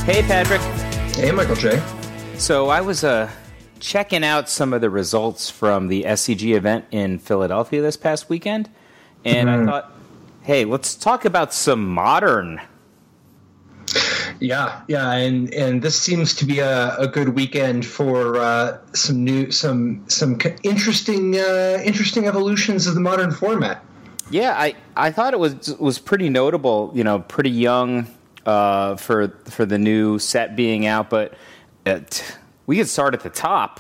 Hey, Patrick. Hey, Michael J. So I was checking out some of the results from the SCG event in Philadelphia this past weekend, and I thought, hey, let's talk about some Modern. Yeah, and this seems to be a good weekend for some interesting evolutions of the Modern format. Yeah, I thought it was pretty notable, pretty young for the new set being out, but we could start at the top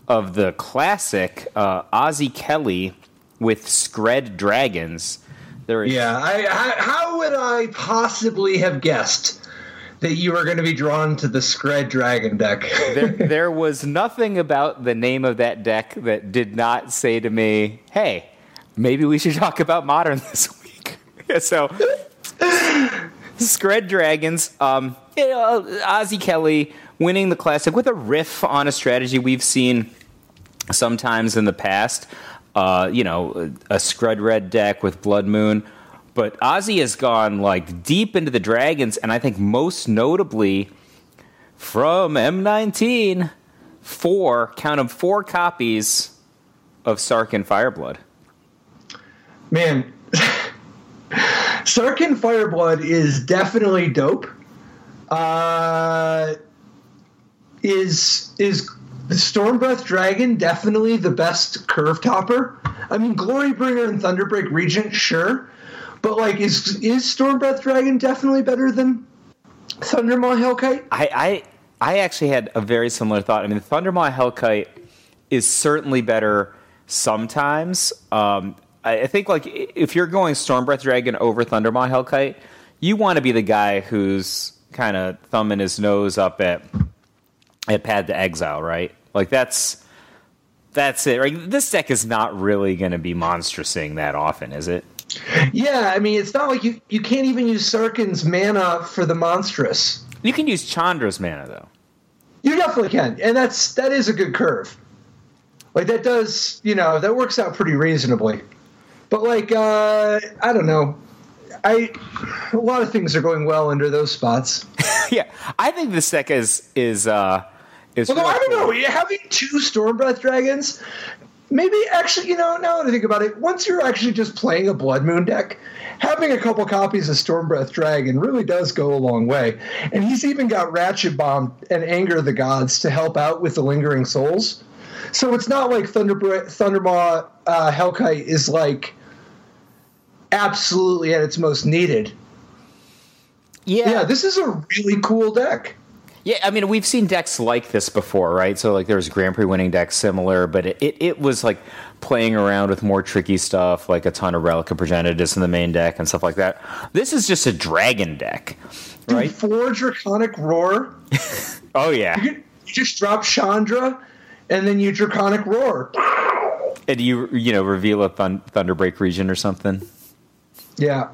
of the classic Ozzy Kelly with Skred Dragons. How would I possibly have guessed that you were going to be drawn to the Skred Dragon deck? there was nothing about the name of that deck that did not say to me, hey, maybe we should talk about Modern this week. So, Skred Dragons, Ozzy Kelly winning the Classic with a riff on a strategy we've seen sometimes in the past. A Skred Red deck with Blood Moon. But Ozzy has gone deep into the Dragons, and I think most notably from M19, four copies of Sarkhan Fireblood. Man, Sarkhan Fireblood is definitely dope. Is the Stormbreath Dragon definitely the best curve topper? I mean, Glorybringer and Thunderbreak Regent, sure. But, is Stormbreath Dragon definitely better than Thundermaw Hellkite? I actually had a very similar thought. I mean, Thundermaw Hellkite is certainly better sometimes. I think, if you're going Stormbreath Dragon over Thundermaw Hellkite, you want to be the guy who's kind of thumbing his nose up at Pad to Exile, right? That's it. Right? This deck is not really going to be monstrosing that often, is it? Yeah, I mean, it's not like you can't even use Sarkhan's mana for the monstrous. You can use Chandra's mana, though. You definitely can, and that is a good curve. That does, that works out pretty reasonably. But, I don't know. A lot of things are going well under those spots. Yeah, I think this deck is Although, really I don't cool. know, having two Stormbreath Dragons, maybe actually, now that I think about it, once you're actually just playing a Blood Moon deck, having a couple copies of Stormbreath Dragon really does go a long way. And he's even got Ratchet Bomb and Anger of the Gods to help out with the Lingering Souls. So it's not like Thundermaw Hellkite is absolutely at its most needed. Yeah, this is a really cool deck. Yeah, I mean, we've seen decks like this before, right? So, there was Grand Prix winning decks similar, but it was, playing around with more tricky stuff, like a ton of Relic of Progenitus in the main deck and stuff like that. This is just a dragon deck, right? Dude, 4 Draconic Roar. Oh, yeah. You just drop Chandra, and then you Draconic Roar. And you reveal a Thunderbreak Regent or something? Yeah.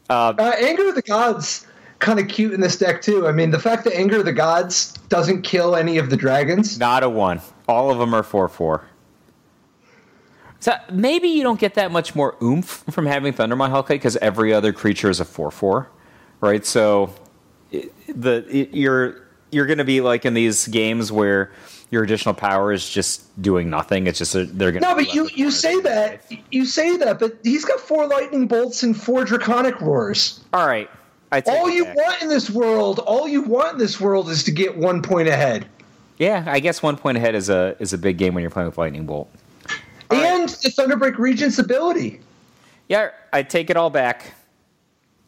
Anger of the Gods, kind of cute in this deck, too. I mean, the fact that Anger of the Gods doesn't kill any of the dragons. Not a one. All of them are 4/4. So maybe you don't get that much more oomph from having Thundermaw Hellkite because every other creature is a 4/4, right? So you're going to be in these games where your additional power is just doing nothing. It's just they're going to. No, but you say that, but he's got 4 lightning bolts and 4 Draconic Roars. All right. All you want in this world is to get 1 point ahead. Yeah, I guess 1 point ahead is a big game when you're playing with Lightning Bolt. And the Thunderbreak Regent's ability. Yeah, I take it all back.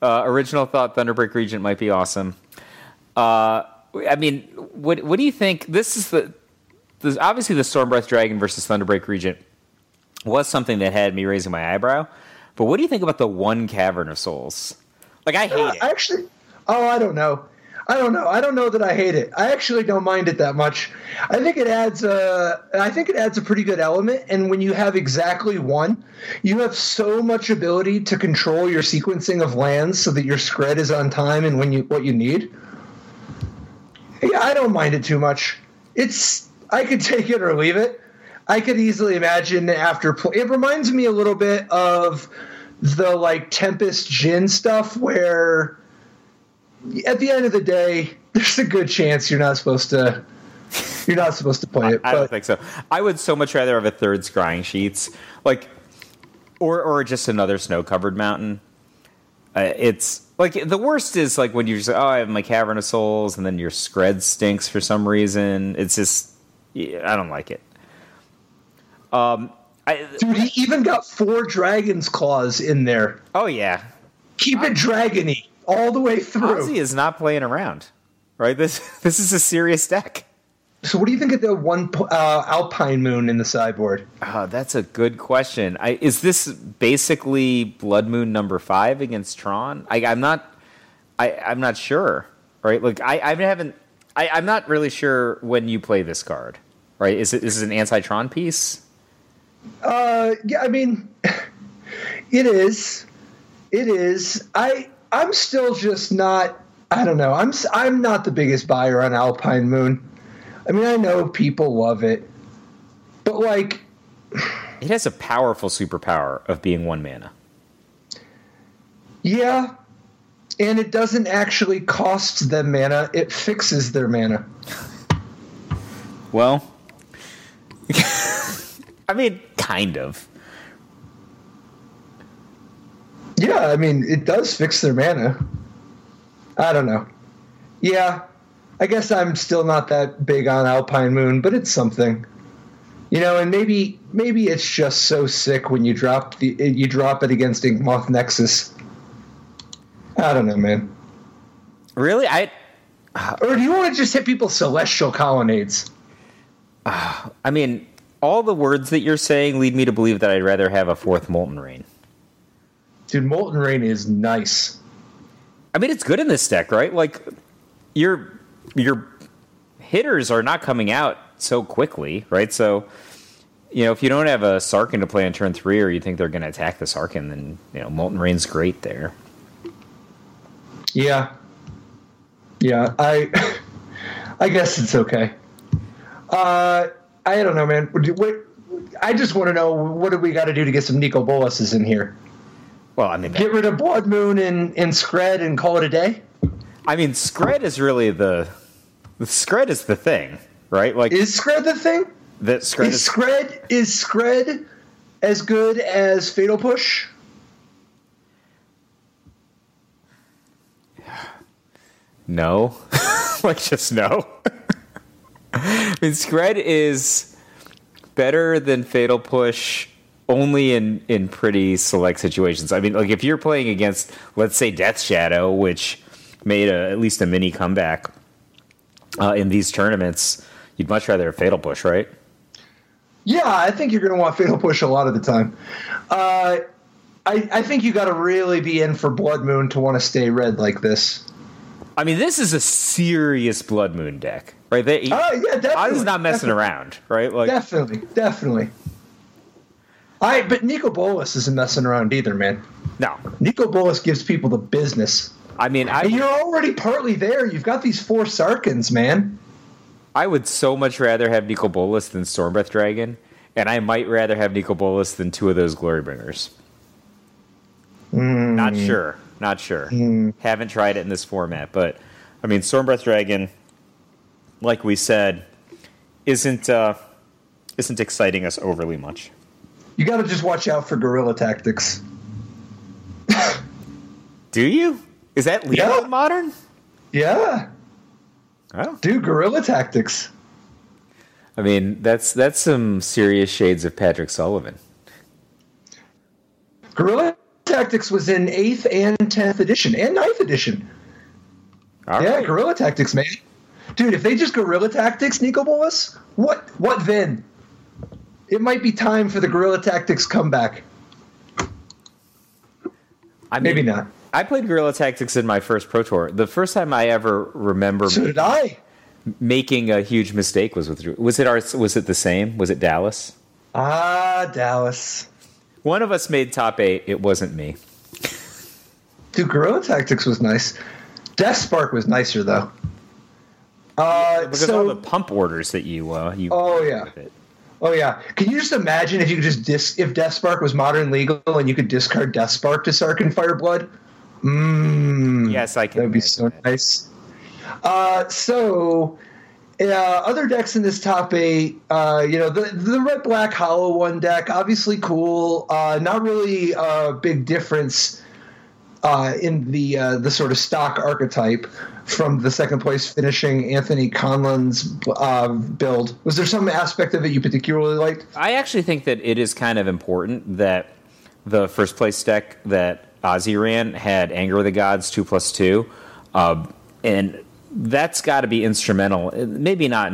Original thought Thunderbreak Regent might be awesome. I mean, what do you think? This is obviously the Stormbreath Dragon versus Thunderbreak Regent was something that had me raising my eyebrow. But what do you think about the 1 Cavern of Souls? I hate it. Actually, I don't know. I don't know that I hate it. I actually don't mind it that much. I think it adds a pretty good element. And when you have exactly 1, you have so much ability to control your sequencing of lands so that your Skred is on time and what you need. Yeah, I don't mind it too much. I could take it or leave it. I could easily imagine it reminds me a little bit of the Tempest Djinn stuff where at the end of the day, there's a good chance you're not supposed to play it. I don't think so. I would so much rather have a third Scrying Sheets, like, or just another snow-covered mountain. It's like the worst is like when you say, "Oh, I have my Cavern of Souls," and then your Skred stinks for some reason. It's just, I don't like it. Dude, he even got 4 Dragon's Claws in there. Oh yeah, keep it dragony all the way through. Ozzy is not playing around, right? This is a serious deck. So what do you think of the one Alpine Moon in the sideboard? That's a good question. Is this basically Blood Moon number 5 against Tron? I'm not sure. Right? Like I'm not really sure when you play this card. Right? Is this an anti-Tron piece? Yeah, I mean, it is. It is. I'm still just not. I don't know. I'm not the biggest buyer on Alpine Moon. I mean, I know people love it, but like, it has a powerful superpower of being 1 mana. Yeah, and it doesn't actually cost them mana; it fixes their mana. Well, I mean, kind of. Yeah, I mean, it does fix their mana. I don't know. Yeah. I guess I'm still not that big on Alpine Moon, but it's something, and maybe it's just so sick when you drop it against Inkmoth Nexus. I don't know, man. Really, or do you want to just hit people Celestial Colonnades? I mean, all the words that you're saying lead me to believe that I'd rather have a 4th Molten Rain. Dude, Molten Rain is nice. I mean, it's good in this deck, right? Like, your hitters are not coming out so quickly, right? So, if you don't have a Sarkhan to play on turn 3, or you think they're going to attack the Sarkhan, then Molten Rain's great there. Yeah, I guess it's okay. I don't know, man. I just want to know, what do we got to do to get some Nico Boluses in here? Well, I mean, get rid of Blood Moon and Skred and call it a day. I mean, Skred is really the Skred is the thing, right? Like, is Skred the thing? That Skred is Skred as good as Fatal Push? No, like, just no. I mean, Skred is better than Fatal Push only in pretty select situations. I mean, like, if you're playing against, let's say, Death Shadow, which made at least a mini comeback in these tournaments, you'd much rather have Fatal Push, right? Yeah, I think you're going to want Fatal Push a lot of the time. I think you got to really be in for Blood Moon to want to stay red like this. I mean, this is a serious Blood Moon deck, right? Yeah, definitely. He's not messing around, right? Like, definitely. But Nico Bolas isn't messing around either, man. No. Nico Bolas gives people the business. I mean, and you're already partly there. You've got these 4 Sarkhans, man. I would so much rather have Nico Bolas than Stormbreath Dragon, and I might rather have Nico Bolas than 2 of those Glorybringers. Not sure. Haven't tried it in this format, but I mean, Stormbreath Dragon, like we said, isn't exciting us overly much. You got to just watch out for guerrilla tactics. Do you? Is that legal in Modern? Yeah. Oh. Dude, guerrilla tactics. I mean, that's some serious shades of Patrick Sullivan. Guerrilla Tactics was in 8th and 10th edition and 9th edition. Right. Guerrilla Tactics, man. Dude, if they just Guerrilla Tactics Nico Bolas, what then? It might be time for the Guerrilla Tactics comeback. Maybe not. I played Guerrilla Tactics in my first Pro Tour. The first time I ever remember making a huge mistake was with... Was it the same? Was it Dallas? Dallas. One of us made top 8. It wasn't me. Dude, Guerrilla Tactics was nice. Death Spark was nicer, though. Because all the pump orders that you oh, yeah. With it. Oh, yeah. Can you just imagine if you could just if Death Spark was modern legal and you could discard Death Spark to Sarkhan Fireblood? Yes, I can. That would be so nice. Other decks in this top 8, the red black hollow one deck, obviously cool. Not really a big difference in the sort of stock archetype from the second place finishing Anthony Conlon's build. Was there some aspect of it you particularly liked? I actually think that it is kind of important that the first place deck that Ozzy ran had Anger of the Gods 2/2, and that's got to be instrumental. Maybe not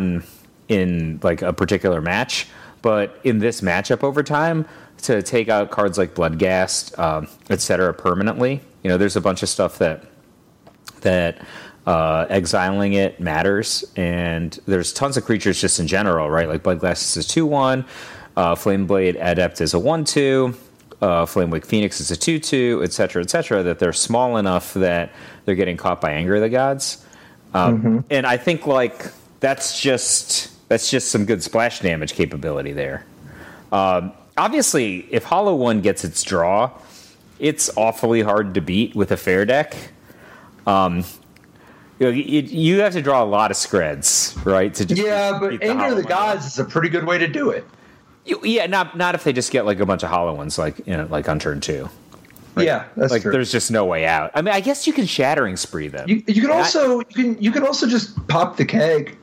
in like a particular match, but in this matchup over time to take out cards like Bloodghast, etc. permanently. There's a bunch of stuff that exiling it matters, and there's tons of creatures just in general, right? Like Bloodghast is a 2/1, Flameblade Adept is a 1/2. Flamewake Phoenix is a 2/2, etc., that they're small enough that they're getting caught by Anger of the Gods. And I think like that's just some good splash damage capability there. Obviously, if Hollow One gets its draw, it's awfully hard to beat with a fair deck. You have to draw a lot of Skreds, right? But Anger of the Gods is a pretty good way to do it. Not if they just get like a bunch of hollow ones, like on turn 2. Right? Yeah, that's true. There's just no way out. I mean, I guess you can Shattering Spree them. You can also just pop the keg.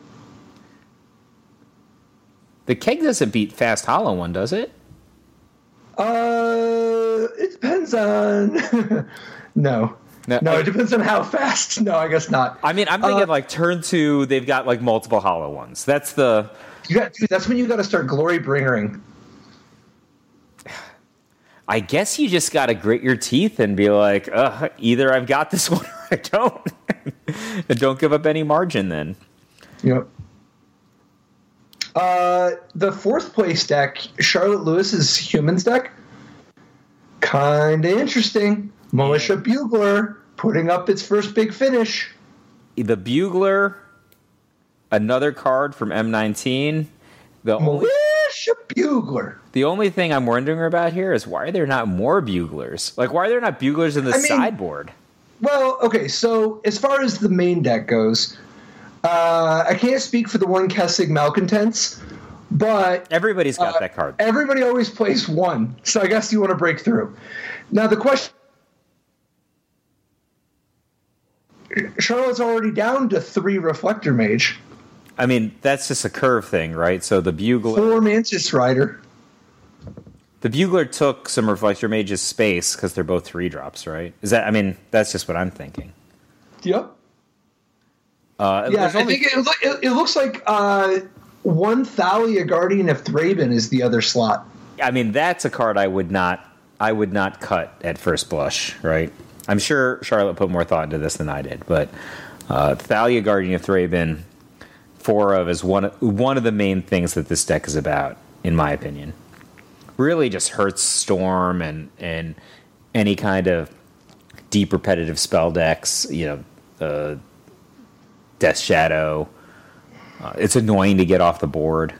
The keg doesn't beat fast hollow one, does it? It depends on. No, it depends on how fast. No, I guess not. I mean, I'm thinking like turn 2, they've got like multiple hollow ones. That's when you got to start Glorybringering. I guess you just got to grit your teeth and be like, either I've got this one or I don't. And don't give up any margin then. Yep. The fourth place deck, Charlotte Lewis's Humans deck, kind of interesting. Militia Bugler putting up its first big finish. The Bugler, another card from M19. Militia Bugler. The only thing I'm wondering about here is why are there not more Buglers? Like, why are there not Buglers in the sideboard? Well, okay, so as far as the main deck goes, I can't speak for the one Kessig Malcontents, but everybody's got that card. Everybody always plays one, so I guess you want to break through. Now, the question... Charlotte's already down to 3 Reflector Mage. I mean, that's just a curve thing, right? So the Bugler... 4 Mantis Rider. The Bugler took some Reflector Mage's space because they're both 3-drops, right? That's just what I'm thinking. Yep. I think it looks like one Thalia Guardian of Thraben is the other slot. I mean, that's a card I would not cut at first blush, right? I'm sure Charlotte put more thought into this than I did, but Thalia Guardian of Thraben, 4 of is one of the main things that this deck is about, in my opinion. Really just hurts Storm and any kind of deep repetitive spell decks, Death Shadow. It's annoying to get off the board.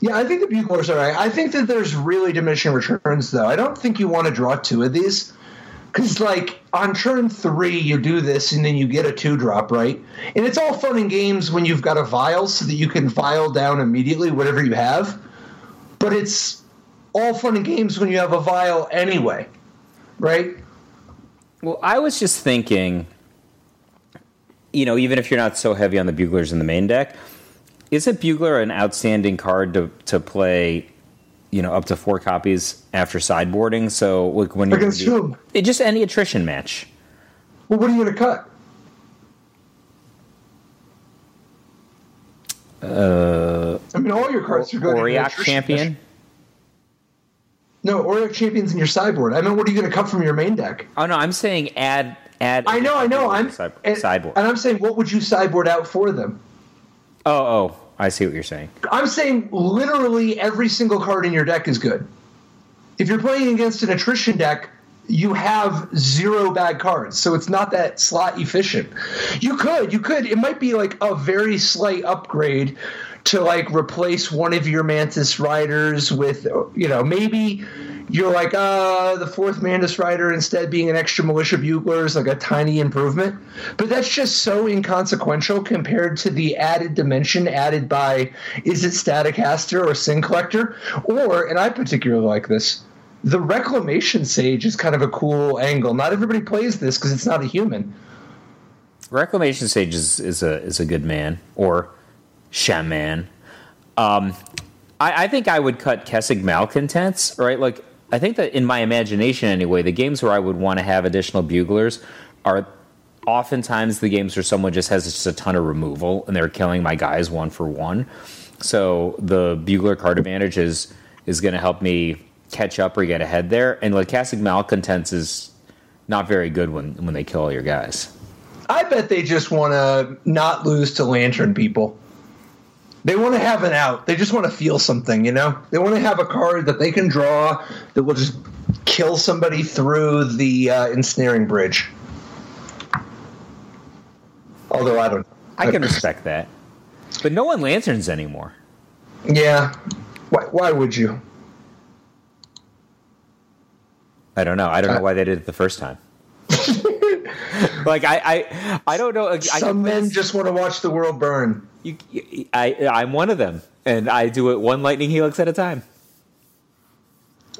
Yeah, I think the Bugler's all right. I think that there's really diminishing returns, though. I don't think you want to draw 2 of these. Because, like, on turn 3, you do this, and then you get a 2-drop, right? And it's all fun and games when you've got a vial so that you can vial down immediately whatever you have. But it's all fun and games when you have a vial anyway, right? Well, I was just thinking, even if you're not so heavy on the Buglers in the main deck, isn't Bugler an outstanding card to play, up to 4 copies after sideboarding? So like when against whom? Just any attrition match. Well, what are you going to cut? All your cards are going to Auriok Champion. Match. No, Auriok Champion's in your sideboard. What are you going to cut from your main deck? Oh no, I'm saying add. I know. I'm sideboard, and I'm saying, what would you sideboard out for them? Oh, I see what you're saying. I'm saying literally every single card in your deck is good. If you're playing against an attrition deck, you have 0 bad cards, so it's not that slot efficient. You could. It might be like a very slight upgrade to like replace one of your Mantis Riders with, maybe you're like, the 4th Mantis Rider instead being an extra Militia Bugler is like a tiny improvement. But that's just so inconsequential compared to the added dimension added by, is it Staticaster or Sin Collector? Or, and I particularly like this, the Reclamation Sage is kind of a cool angle. Not everybody plays this because it's not a human. Reclamation Sage is a good man, or shaman. I think I would cut Kessig Malcontents, right? Like, I think that in my imagination anyway, the games where I would want to have additional buglers are oftentimes the games where someone just has just a ton of removal and they're killing my guys 1 for 1. So the bugler card advantage is going to help me catch up or get ahead there. And like Kessig Malcontents is not very good when they kill all your guys. I bet they just want to not lose to Lantern people. They want to have an out. They just want to feel something, They want to have a card that they can draw that will just kill somebody through the ensnaring bridge. Although I don't know. I can respect that. But no one Lanterns anymore. Yeah. Why would you? I don't know. I don't know why they did it the first time. Like I don't know. Some men just want to watch the world burn. I'm one of them, and I do it 1 lightning helix at a time.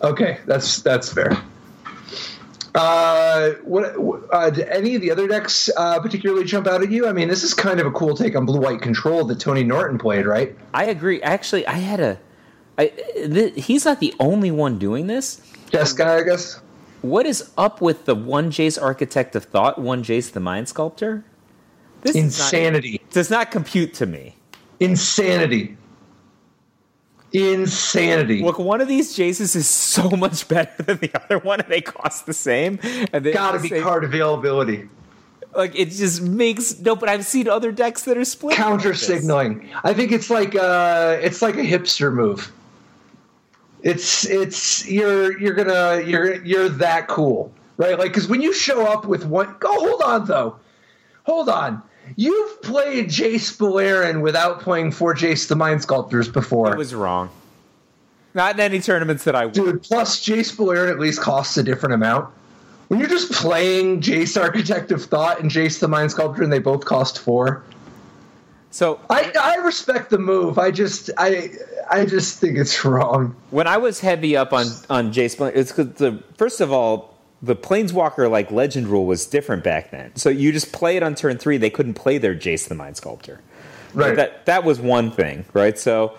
Okay, that's fair. Did any of the other decks particularly jump out at you? I mean, this is kind of a cool take on blue-white control that Tony Norton played, right? I agree. Actually, he's not the only one doing this. Best guy, I guess. What is up with the 1 Jace Architect of Thought, 1 Jace the Mind Sculptor? This Insanity. Does not compute to me. Insanity. Look, one of these Jaces is so much better than the other one, and they cost the same. And gotta be card availability. Like, it just makes no. But I've seen other decks that are split. Counter signaling. I think it's like a hipster move. It's you're that cool, right? Like, because when you show up with one, hold on. You've played Jace Beleren without playing 4 Jace the Mind Sculptors before. I was wrong. Not in any tournaments that I won. Dude, plus Jace Beleren at least costs a different amount. When you're just playing Jace Architect of Thought and Jace the Mind Sculptor and they both cost 4. So I respect the move. I just think it's wrong. When I was heavy up on Jace Beleren, it's because first of all, the Planeswalker like legend rule was different back then. So you just play it on turn 3. They couldn't play their Jace the Mind Sculptor. Right. That was one thing, right? So,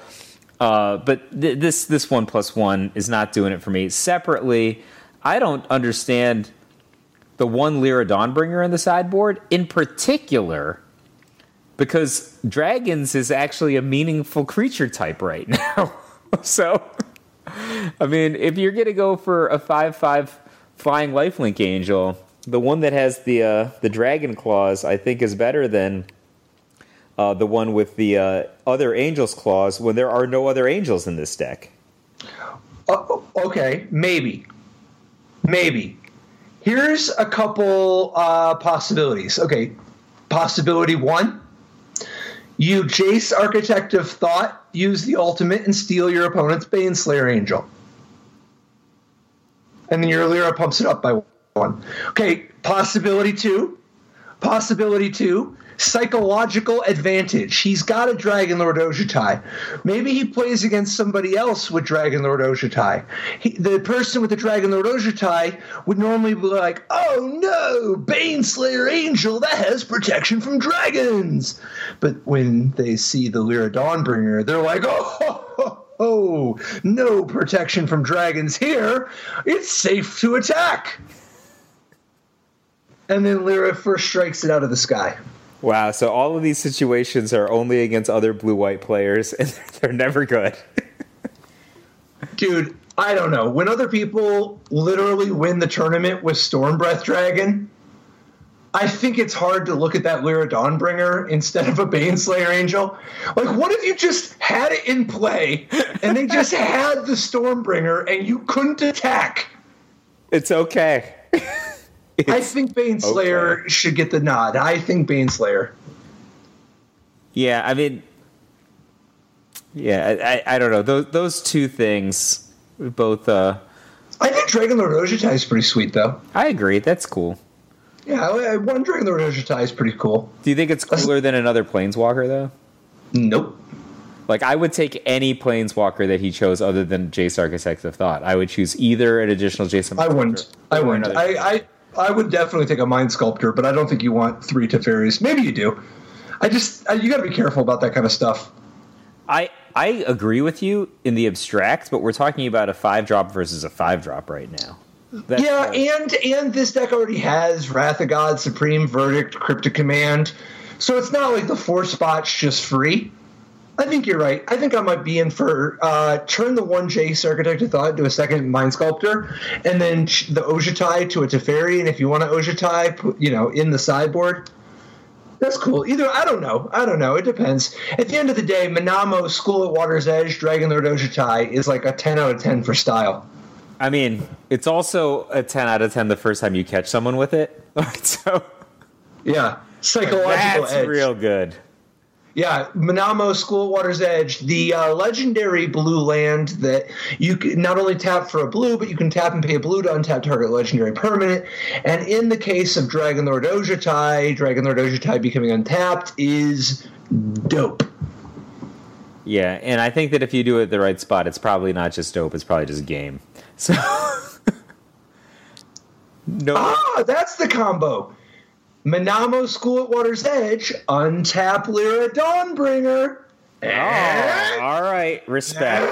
but this 1+1 is not doing it for me. Separately, I don't understand the 1 Lyra Dawnbringer in the sideboard in particular, because dragons is actually a meaningful creature type right now. So, I mean, if you're going to go for a 5/5 flying lifelink angel, the one that has the dragon claws, I think, is better than the one with the other angel's claws when there are no other angels in this deck. Okay, maybe. Here's a couple possibilities. Okay, possibility 1. You Jace Architect of Thought, use the ultimate, and steal your opponent's Baneslayer Angel. And then your Lyra pumps it up by 1. Okay, possibility 2. Psychological advantage. He's got a Dragonlord Ojutai. Maybe he plays against somebody else with Dragonlord Ojutai. The person with the Dragonlord Ojutai would normally be like, oh no, Baneslayer Angel, that has protection from dragons. But when they see the Lyra Dawnbringer, they're like, oh, no protection from dragons here. It's safe to attack. And then Lyra first strikes it out of the sky. Wow, so all of these situations are only against other blue-white players, and they're never good. Dude, I don't know. When other people literally win the tournament with Stormbreath Dragon, I think it's hard to look at that Lyra Dawnbringer instead of a Baneslayer Angel. Like, what if you just had it in play, and they just had the Stormbringer, and you couldn't attack? It's okay. I think Baneslayer should get the nod. I think Baneslayer. Yeah, I mean, yeah, I don't know. Those two things, both. I think Dragonlord Ojutai is pretty sweet, though. I agree. That's cool. Yeah, one Dragonlord Ojutai is pretty cool. Do you think it's cooler than another Planeswalker, though? Nope. Like, I would take any Planeswalker that he chose other than Jace Architect of Thought. I would choose either an additional Jason. I wouldn't. I would definitely take a Mind Sculptor, but I don't think you want 3 Teferis. Maybe you do. You got to be careful about that kind of stuff. I agree with you in the abstract, but we're talking about a 5-drop versus a 5-drop right now. And this deck already has Wrath of God, Supreme Verdict, Cryptic Command, so it's not like the 4 spots just free. I think you're right. I think I might be in for turn the 1 Jace Architect of Thought into a second Mind Sculptor, and then the Ojutai to a Teferi, and if you want an Ojutai, put, in the sideboard. That's cool. Either, I don't know. It depends. At the end of the day, Minamo, School at Water's Edge, Dragonlord Ojutai is like a 10 out of 10 for style. I mean, it's also a 10 out of 10 the first time you catch someone with it. So, yeah, psychological that's edge. Real good. Yeah, Minamo, School at Water's Edge, the legendary blue land that you can not only tap for a blue, but you can tap and pay a blue to untap target legendary permanent. And in the case of Dragonlord Ojutai becoming untapped is dope. Yeah, and I think that if you do it at the right spot, it's probably not just dope, it's probably just game. So, that's the combo. Minamo, School at Water's Edge, untap Lyra Dawnbringer. Oh, all right. Respect.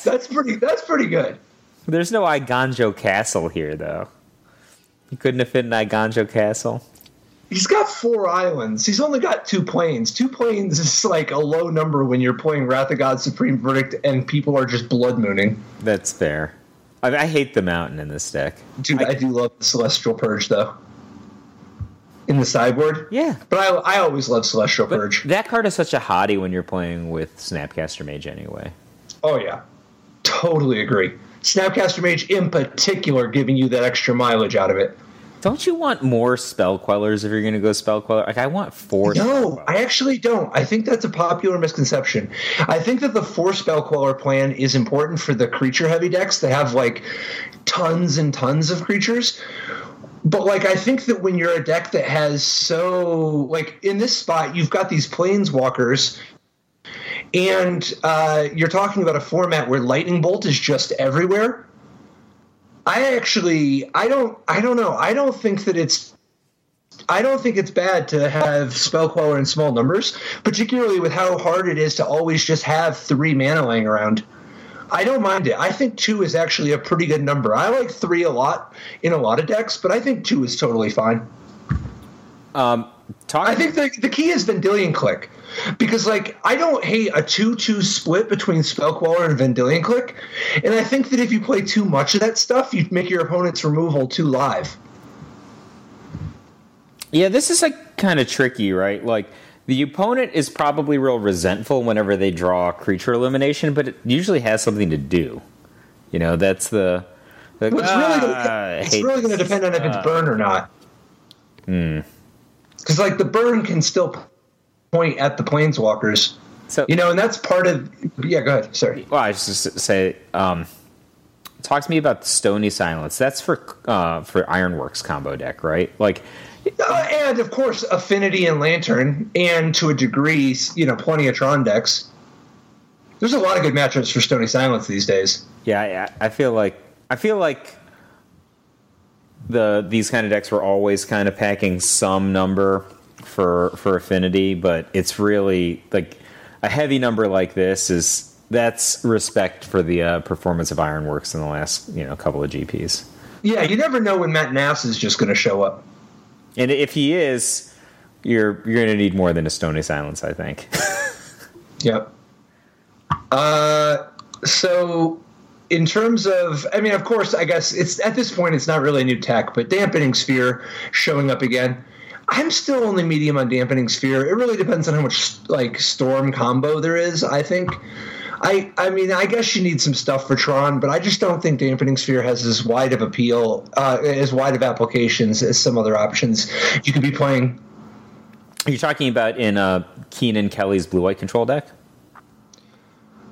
That's pretty good. There's no Iganjo Castle here, though. You couldn't have fit an Iganjo Castle? He's got 4 islands. He's only got 2 planes. 2 planes is like a low number when you're playing Wrath of God, Supreme Verdict, and people are just blood mooning. That's fair. I hate the mountain in this deck. Dude, I do love the Celestial Purge, though. In the sideboard? Yeah. But I always love Celestial Purge. That card is such a hottie when you're playing with Snapcaster Mage anyway. Oh, yeah. Totally agree. Snapcaster Mage in particular giving you that extra mileage out of it. Don't you want more Spell Quellers if you're going to go Spell Queller? Like, I want 4. No, I actually don't. I think that's a popular misconception. I think that the 4 Spell Queller plan is important for the creature-heavy decks that have, like, tons and tons of creatures. But, like, I think that when you're a deck that has in this spot, you've got these Planeswalkers, and you're talking about a format where Lightning Bolt is just everywhere. I don't know. I don't think it's bad to have Spell Queller in small numbers, particularly with how hard it is to always just have 3 mana laying around. I don't mind it. I think 2 is actually a pretty good number. I like 3 a lot in a lot of decks, but I think 2 is totally fine. I think the key is Vendilion Click, because like I don't hate a 2-2 split between Spell Queller and Vendilion Click, and I think that if you play too much of that stuff, you make your opponent's removal too live. Yeah, this is like kind of tricky, right? Like, the opponent is probably real resentful whenever they draw creature elimination, but it usually has something to do. That's the it's really going to depend on if it's burn or not. Because like the burn can still point at the Planeswalkers. So and that's part of. Yeah, go ahead. Sorry. Well, I was just to say, talk to me about Stony Silence. That's for Ironworks combo deck, right? Like. And of course, Affinity and Lantern, and to a degree, plenty of Tron decks. There's a lot of good matchups for Stony Silence these days. Yeah, I feel like these kind of decks were always kind of packing some number for Affinity, but it's really like a heavy number like this that's respect for the performance of Ironworks in the last couple of GPs. Yeah, you never know when Matt Nass is just going to show up. And if he is, you're going to need more than a Stony Silence, I think. Yep. So in terms of, of course, I guess it's at this point it's not really a new tech, but Dampening Sphere showing up again. I'm still only medium on Dampening Sphere. It really depends on how much like Storm combo there is, I think. I mean, I guess you need some stuff for Tron, but I just don't think Dampening Sphere has as wide of appeal, as wide of applications as some other options you could be playing. Are you talking about in Keenan Kelly's blue-white control deck?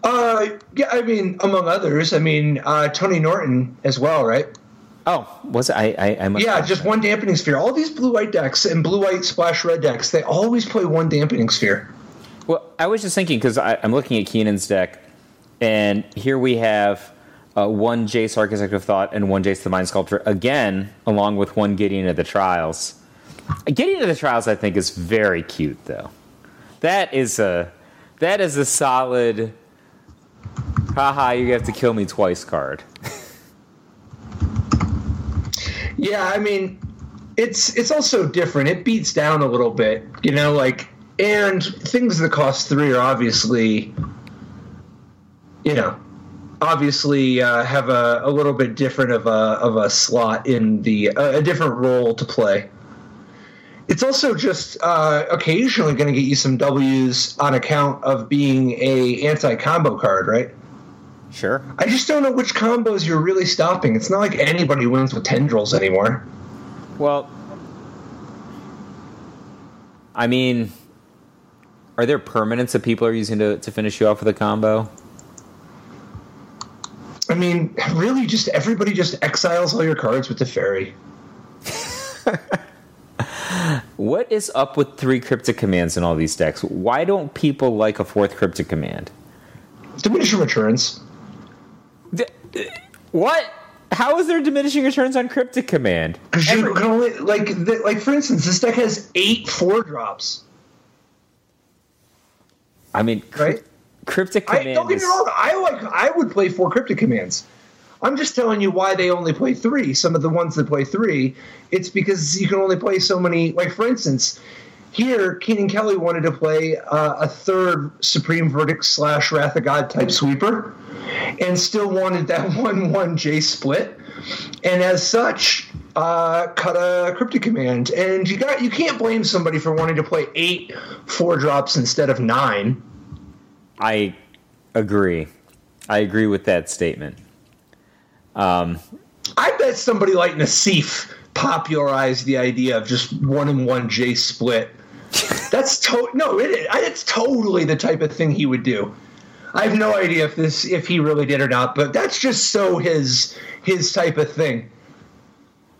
Yeah, I mean, among others. I mean, Tony Norton as well, right? Oh, was it? I must just one Dampening Sphere. All these blue-white decks and blue-white splash red decks, they always play one Dampening Sphere. Well, I was just thinking, because I'm looking at Keenan's deck, and here we have one Jace Architect of Thought and one Jace the Mind Sculptor, again, along with one Gideon of the Trials. Gideon of the Trials, I think, is very cute, though. That is a solid, haha, you have to kill me twice card. Yeah, I mean, it's also different. It beats down a little bit, and things that cost 3 are obviously, have a little bit different of a slot in a different role to play. It's also just occasionally going to get you some W's on account of being a anti-combo card, right? Sure. I just don't know which combos you're really stopping. It's not like anybody wins with Tendrils anymore. Well, I mean, are there permanents that people are using to finish you off with a combo? I mean, really, just everybody just exiles all your cards with the Fairy. What is up with 3 Cryptic Commands in all these decks? Why don't people like a 4th Cryptic Command? Diminishing returns. What? How is there diminishing returns on Cryptic Command? Because you can only like for instance, this deck has 8 4-drops. I mean, right? Cryptic Command. Don't get me wrong. I would play 4 Cryptic Commands. I'm just telling you why they only play 3. Some of the ones that play 3, it's because you can only play so many. Like for instance, here Keenan Kelly wanted to play a 3rd Supreme Verdict / Wrath of God type sweeper, and still wanted that 1/1 J split, and as such, cut a Cryptic Command. And you can't blame somebody for wanting to play 8 4-drops instead of 9. I agree. I agree with that statement. I bet somebody like Nassif popularized the idea of just 1/1 J split. That's it's totally the type of thing he would do. I have no idea if he really did or not, but that's just so his type of thing.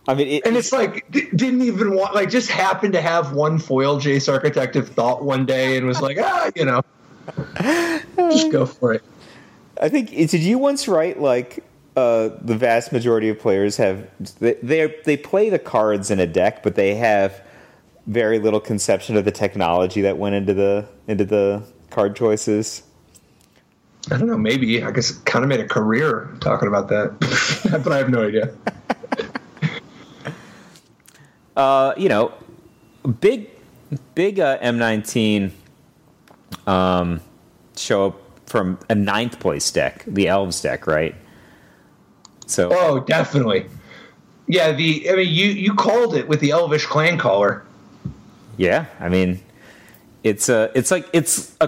I mean, it's like didn't even want, like, just happened to have one foil Jace Architect of Thought one day and was like, just go for it. I think, did you once write, like, the vast majority of players they play the cards in a deck, but they have very little conception of the technology that went into the card choices? I don't know. Maybe. I guess it kind of made a career talking about that, but I have no idea. Big M19 show up from a 9th place deck, the Elves deck, right? So. Oh, definitely. Yeah. You called it with the Elvish Clan Caller. Yeah, I mean, it's a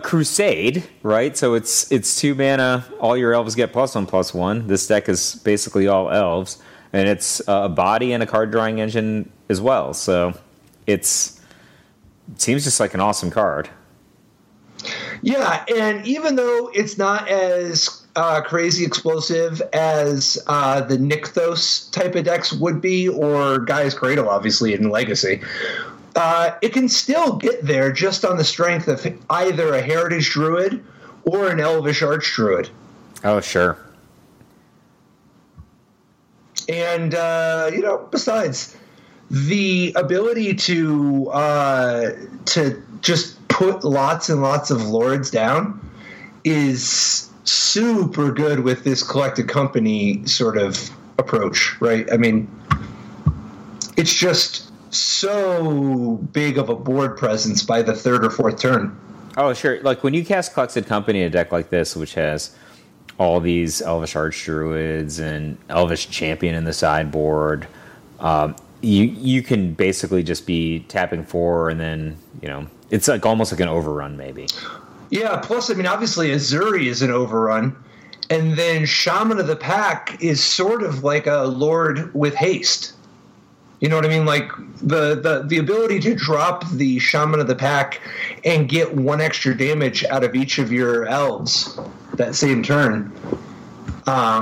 crusade, right? So it's 2 mana. All your elves get +1/+1. This deck is basically all elves, and it's a body and a card drawing engine as well. So it seems just like an awesome card. Yeah, and even though it's not as crazy explosive as the Nykthos type of decks would be, or Gaia's Cradle, obviously, in Legacy, it can still get there just on the strength of either a Heritage Druid or an Elvish Archdruid. Oh, sure. And, besides, the ability to just put lots and lots of Lords down is super good with this Collected Company sort of approach, right? I mean, it's just so big of a board presence by the 3rd or 4th turn. Oh, sure. Like when you cast Collected Company in a deck like this, which has all these Elvish Archdruids and Elvish Champion in the sideboard, you can basically just be tapping 4 and then, it's like almost like an overrun maybe. Yeah, plus, I mean, obviously Azuri is an overrun, and then Shaman of the Pack is sort of like a Lord with haste. You know what I mean? Like, the ability to drop the Shaman of the Pack and get 1 extra damage out of each of your elves that same turn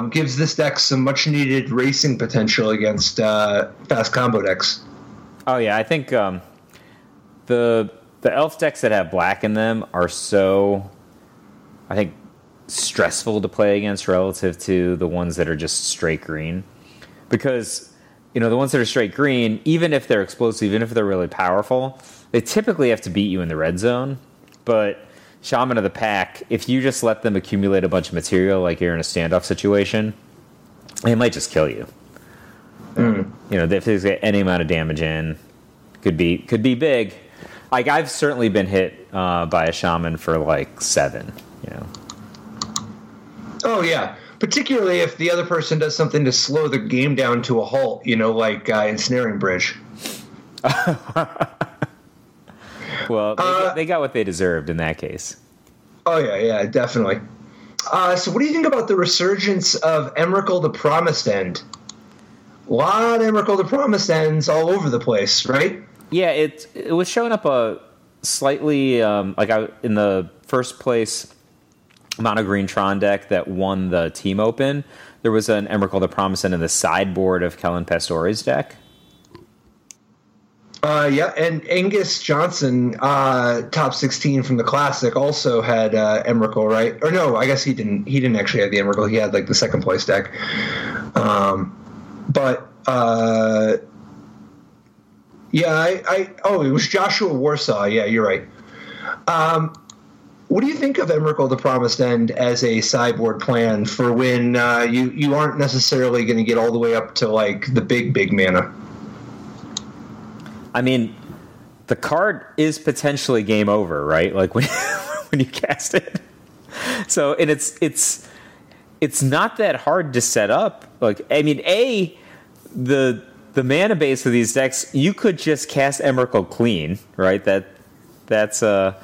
gives this deck some much-needed racing potential against fast combo decks. Oh, yeah, I think the elf decks that have black in them are so, I think, stressful to play against relative to the ones that are just straight green. Because, you know, the ones that are straight green, even if they're explosive, even if they're really powerful, they typically have to beat you in the red zone. But Shaman of the Pack, if you just let them accumulate a bunch of material like you're in a standoff situation, they might just kill you. You know, if they get any amount of damage in, could be big. Like, I've certainly been hit by a shaman for like 7, you know. Oh, yeah. Particularly if the other person does something to slow the game down to a halt, you know, like Ensnaring Bridge. Well, they got what they deserved in that case. Oh, yeah, definitely. So what do you think about the resurgence of Emrakul the Promised End? A lot of Emrakul the Promised Ends all over the place, right? Yeah, it was showing up a slightly in the first place mono green Tron deck that won the team open. There was an Emrakul the Promised End in the sideboard of Kellen Pastore's deck. Yeah, and Angus Johnson, top 16 from the Classic, also had Emrakul, right? Or no, I guess he didn't. He didn't actually have the Emrakul. He had like the second place deck. Yeah, it was Joshua Warsaw. Yeah, you're right. What do you think of Emrakul the Promised End as a sideboard plan for when you aren't necessarily going to get all the way up to like the big mana? I mean, the card is potentially game over, right? Like when when you cast it. So, and it's not that hard to set up. Like, I mean, the mana base of these decks, you could just cast Emrakul clean, right? That's a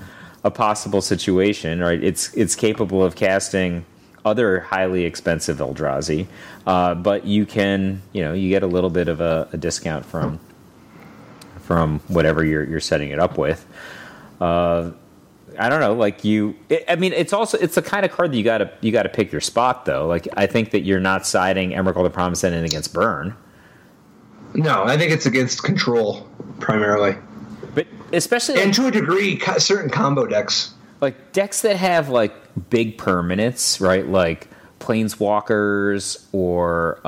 possible situation, right? It's capable of casting other highly expensive Eldrazi, but you can, you get a little bit of a discount from whatever you're setting it up with. I don't know, like it's the kind of card that you gotta pick your spot though. Like, I think that you're not siding Emrakul the Promised End against burn. No, I think it's against control primarily. But especially, and to a degree, certain combo decks, like decks that have like big permanents, right? Like Planeswalkers or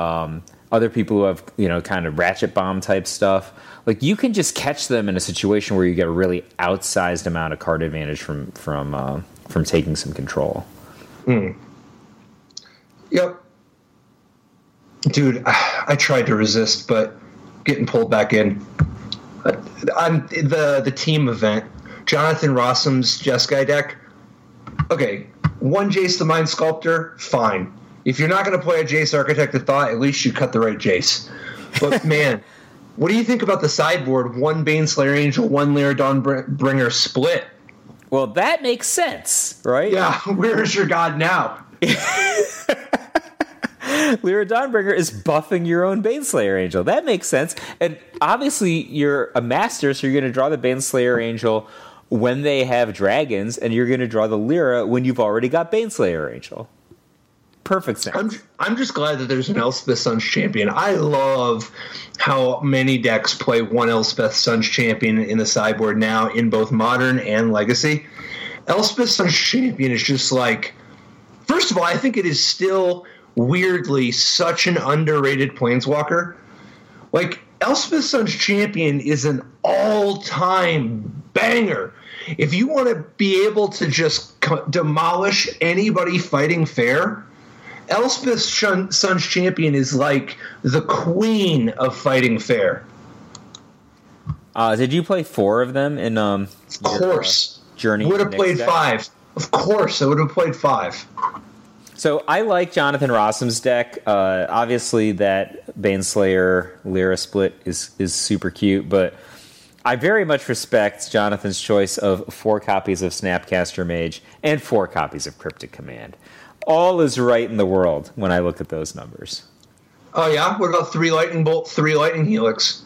other people who have kind of ratchet bomb type stuff. Like, you can just catch them in a situation where you get a really outsized amount of card advantage from taking some control. Yep. Dude, I tried to resist, but getting pulled back in. On the team event, Jonathan Rossum's Jeskai deck. Okay, 1 Jace the Mind Sculptor, fine. If you're not going to play a Jace Architect of Thought, at least you cut the right Jace. But man, what do you think about the sideboard? 1 Baneslayer Angel, 1 Lyra Dawnbringer split. Well, that makes sense, right? Yeah, where is your god now? Lyra Dawnbringer is buffing your own Baneslayer Angel. That makes sense. And obviously, you're a master, so you're going to draw the Baneslayer Angel when they have dragons, and you're going to draw the Lyra when you've already got Baneslayer Angel. Perfect sense. I'm just glad that there's an Elspeth Suns champion. I love how many decks play 1 Elspeth Suns champion in the sideboard now in both Modern and Legacy. Elspeth Suns champion is just like, first of all, I think it is still weirdly such an underrated planeswalker. Like, Elspeth Suns champion is an all-time banger. If you want to be able to just demolish anybody fighting fair, Elspeth Suns champion is like the queen of fighting fair. Did you play 4 of them in Of course. Journey? Would have played deck? 5. Of course, I would have played 5. So I like Jonathan Rossum's deck. Obviously, that Baneslayer Lyra split is super cute, but I very much respect Jonathan's choice of 4 copies of Snapcaster Mage and 4 copies of Cryptic Command. All is right in the world when I look at those numbers. Oh, yeah? What about 3 Lightning Bolt, 3 Lightning Helix?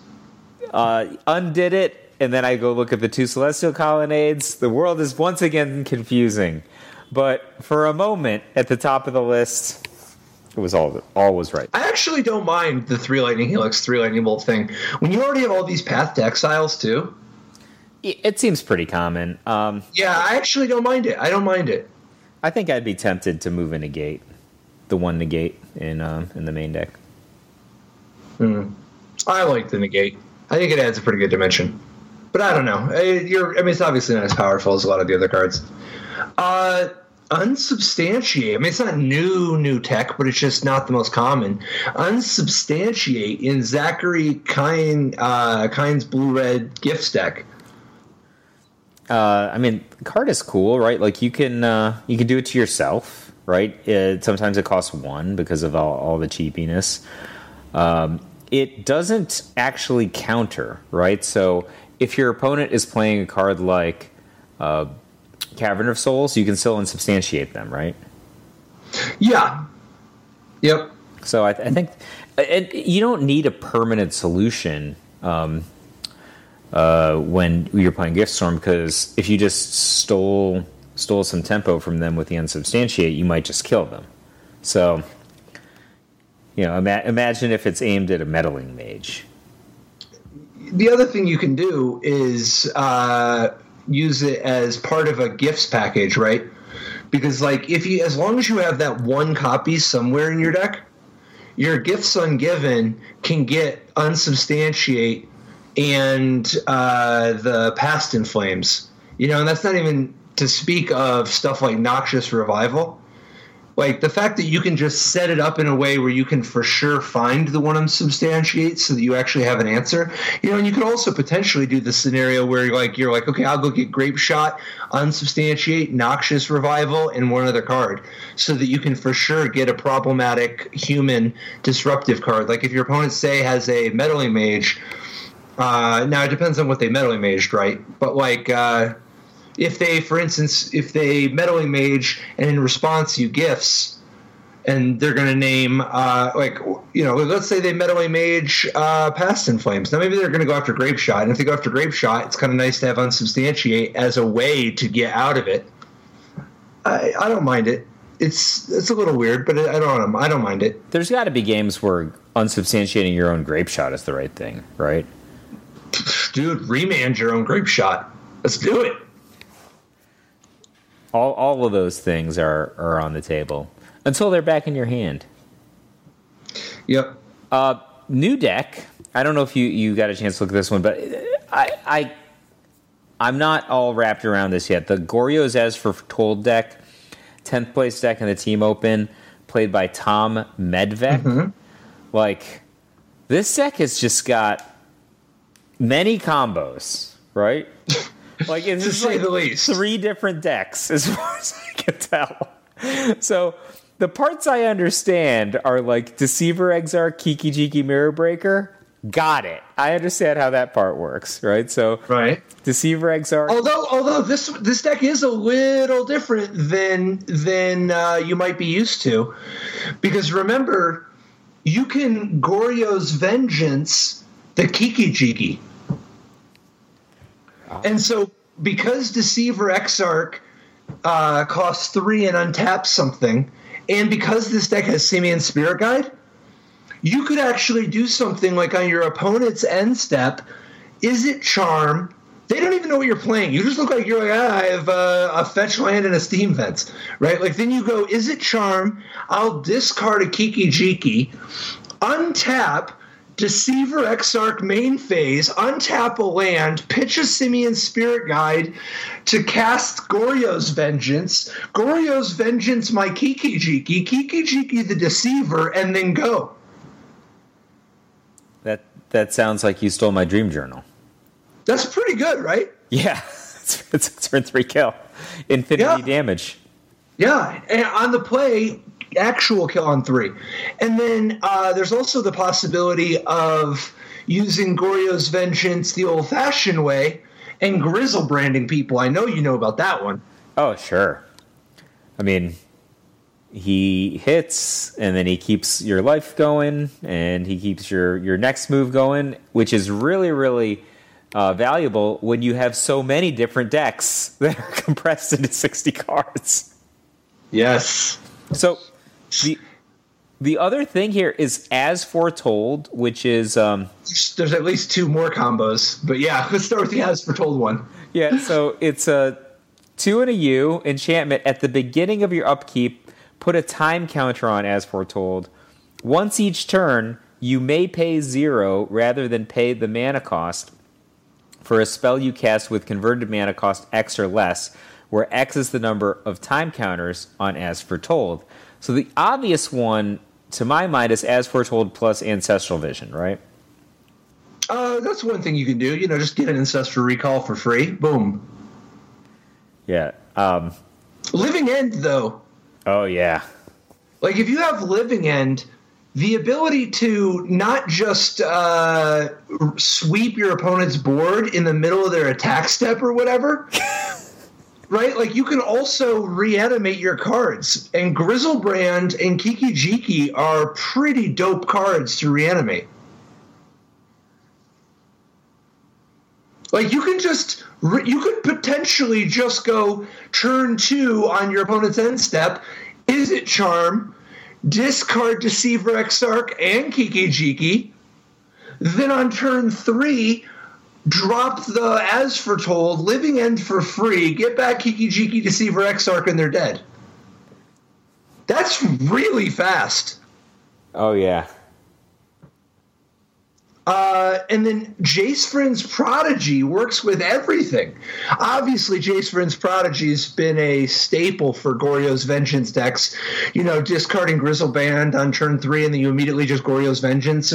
Undid it, and then I go look at the 2 Celestial Colonnades. The world is once again confusing. But for a moment, at the top of the list, it was all was right. I actually don't mind the 3 Lightning Helix, 3 Lightning Bolt thing. When you already have all these Path to Exiles, too. It seems pretty common. Yeah, I actually don't mind it. I don't mind it. I think I'd be tempted to move a negate, the 1 negate in the main deck. I like the negate. I think it adds a pretty good dimension. But I don't know. It's obviously not as powerful as a lot of the other cards. Unsubstantiate. I mean, it's not new tech, but it's just not the most common. Unsubstantiate in Zachary Kine's blue-red gifts deck. The card is cool, right? Like you can do it to yourself, right? Sometimes it costs 1 because of all the cheapiness. It doesn't actually counter, right? So if your opponent is playing a card like Cavern of Souls, you can still unsubstantiate them, right? Yeah. Yep. So I think you don't need a permanent solution when you're playing Giftstorm, because if you just stole some tempo from them with the unsubstantiate, you might just kill them. So, imagine if it's aimed at a meddling mage. The other thing you can do is use it as part of a gifts package, right? Because as long as you have that 1 copy somewhere in your deck, your Gifts Ungiven can get unsubstantiate and the Past in Flames. And that's not even to speak of stuff like Noxious Revival. Like, the fact that you can just set it up in a way where you can for sure find the one unsubstantiate so that you actually have an answer. And you could also potentially do the scenario where you're like, okay, I'll go get Grape Shot, unsubstantiate, Noxious Revival, and one other card so that you can for sure get a problematic human disruptive card. Like if your opponent, say, has a Meddling Mage, now it depends on what they Meddling Maged, right? But if they Meddling Mage and in response you gifts, and they're going to name, let's say they Meddling Mage Past in Flames. Now maybe they're going to go after Grape Shot, and if they go after Grape Shot, it's kind of nice to have unsubstantiate as a way to get out of it. I don't mind it. It's a little weird, but I don't mind it. There's got to be games where unsubstantiating your own Grape Shot is the right thing, right? Dude, remand your own Grape Shot. Let's do it. All of those things are on the table until they're back in your hand. Yep. New deck. I don't know if you got a chance to look at this one, but I'm not all wrapped around this yet. The Goryo's As for Told deck, 10th place deck in the Team Open, played by Tom Medvec. Mm-hmm. This deck has just got many combos, right? It's to say the least. 3 different decks, as far as I can tell. So the parts I understand are Deceiver Exarch, Kiki Jiki Mirror Breaker. Got it. I understand how that part works, right? So right. Deceiver Exarch. Although this deck is a little different than you might be used to, because remember, you can Goryo's Vengeance the Kiki Jiki. And so, because Deceiver Exarch costs 3 and untaps something, and because this deck has Simian Spirit Guide, you could actually do something like on your opponent's end step. Is it Charm? They don't even know what you're playing. You just look like I have a fetch land and a Steam Vents, right? Then you go, is it Charm? I'll discard a Kiki Jiki, untap Deceiver Exarch main phase, untap a land, pitch a Simian Spirit Guide to cast Goryo's Vengeance my Kiki Jiki the Deceiver, and then go. That sounds like you stole my dream journal. That's pretty good, right? Yeah, it's turn 3 kill, infinity damage. Yeah, and on the play, actual kill on 3. And then there's also the possibility of using Goryo's Vengeance the old-fashioned way and grizzle branding people. I know you know about that one. Oh, sure. I mean, he hits, and then he keeps your life going, and he keeps your next move going, which is really, really valuable when you have so many different decks that are compressed into 60 cards. Yes. So the other thing here is As Foretold, which is... there's at least 2 more combos, but yeah, let's start with the As Foretold one. Yeah, so it's a 2 and a U enchantment. At the beginning of your upkeep, put a time counter on As Foretold. Once each turn, you may pay 0 rather than pay the mana cost for a spell you cast with converted mana cost X or less, where X is the number of time counters on As Foretold. So the obvious one, to my mind, is As Foretold plus Ancestral Vision, right? That's one thing you can do. Just get an Ancestral Recall for free. Boom. Yeah. Living End, though. Oh, yeah. Like, if you have Living End, the ability to not just sweep your opponent's board in the middle of their attack step or whatever, right? Like, you can also reanimate your cards. And Grizzlebrand and Kiki Jiki are pretty dope cards to reanimate. Like, you could potentially just go turn 2 on your opponent's end step, Is It Charm, discard Deceiver Exarch and Kiki Jiki, then on turn 3, drop the As Foretold, Living End for free, get back Kiki Jiki, Deceiver Exarch, and they're dead. That's really fast. Oh, yeah. And then Jace Vryn's Prodigy works with everything. Obviously, Jace Vryn's Prodigy has been a staple for Goryo's Vengeance decks. Discarding Grizzleband on turn 3, and then you immediately just Goryo's Vengeance.